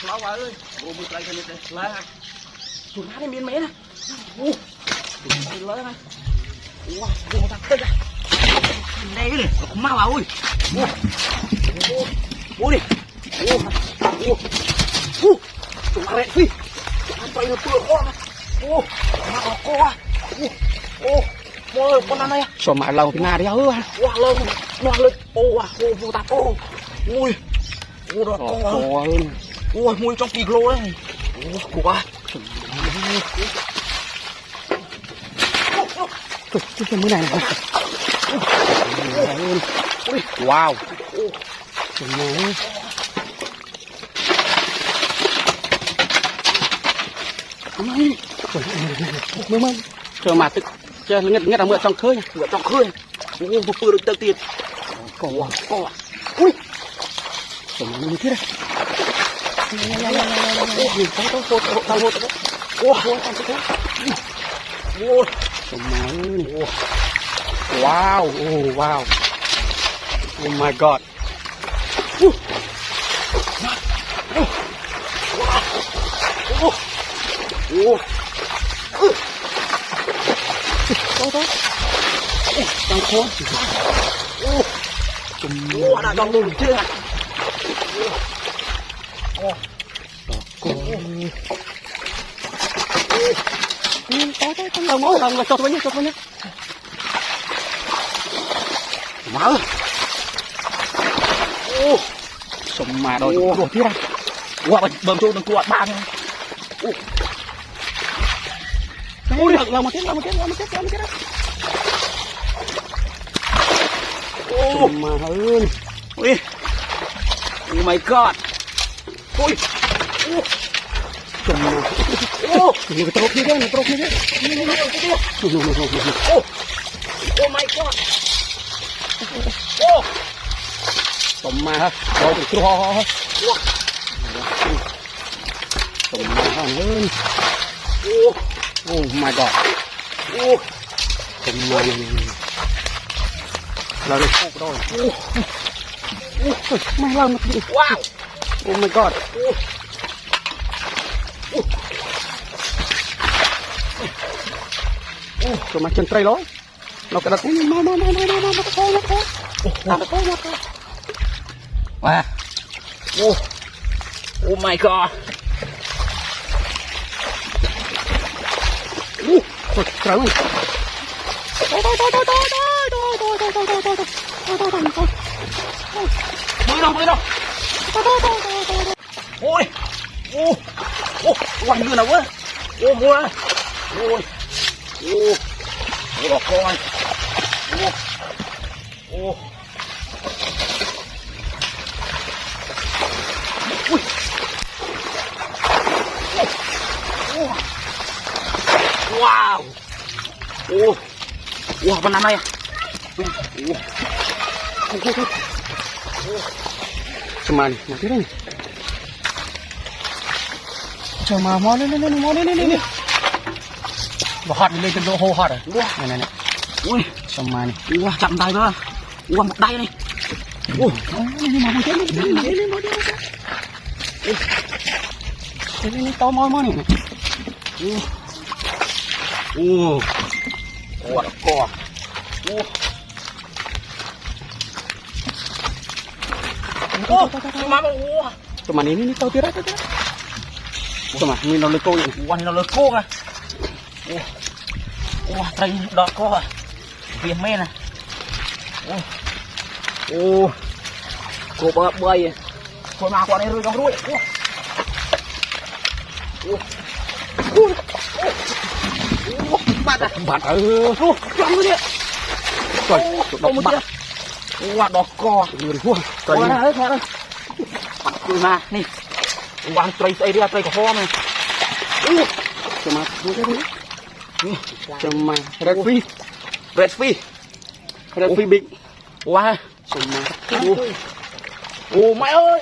lâu ơi ô mưa cây này lá chuột lá này miên mé nè ô lớn này wow vô một thằng cây này đây này mau vào ơi ô đi ô chuột lá này phi chuột nó tựa con ô mà có co ô ôi con ăn đây sổ mãi lâu thì nga đi hứa wow lâu nó lên ô vô tạt ô ui ô đó co hơn ui mùi trong kilo đấy ô quá cái mũi này này wow mày chờ mà tức chờ nghe là mượn trong khơi một bữa được tiêu tiền cỏ ui trời ơi như thế này wow wow oh my god đang khó đã đong lùn chưa đồng máu đồng là chột với nhá máu sống mà đôi đổ tiếp ra wow bơm trộn đừng quạt ba nha ôi làm một chết sống mà hơn ui oh my god ui Ini teruk ni kan, oh my god. Toma, rồi từ ho. Toma hơn. Oh my god. Toma. Là được phục rồi. Mày làm một gì? Wow. Oh my god. Rồi mà chân tray lối nó cái đặt nó wow oh my god trời ơi mới đâu ôi quanh như nào quá ôi đỏ con wow wow con này cuman nanti nih cuma mau nih hot lên trên độ hô hot rồi này ui xong mà này ui chậm tay nữa ui một tay này ui mà một cái lên to mò này cò cuma ini tao tira cuma ini nó leko ini nó leko à trai đọt co viêm mê nè cô bơ bơi cô nào qua đây rồi trong ruồi bạn trong cái trời bạn đọt co trời ơi trời mà nè quăng trai ra trai của này cuma red fish big wow cuma mày ơi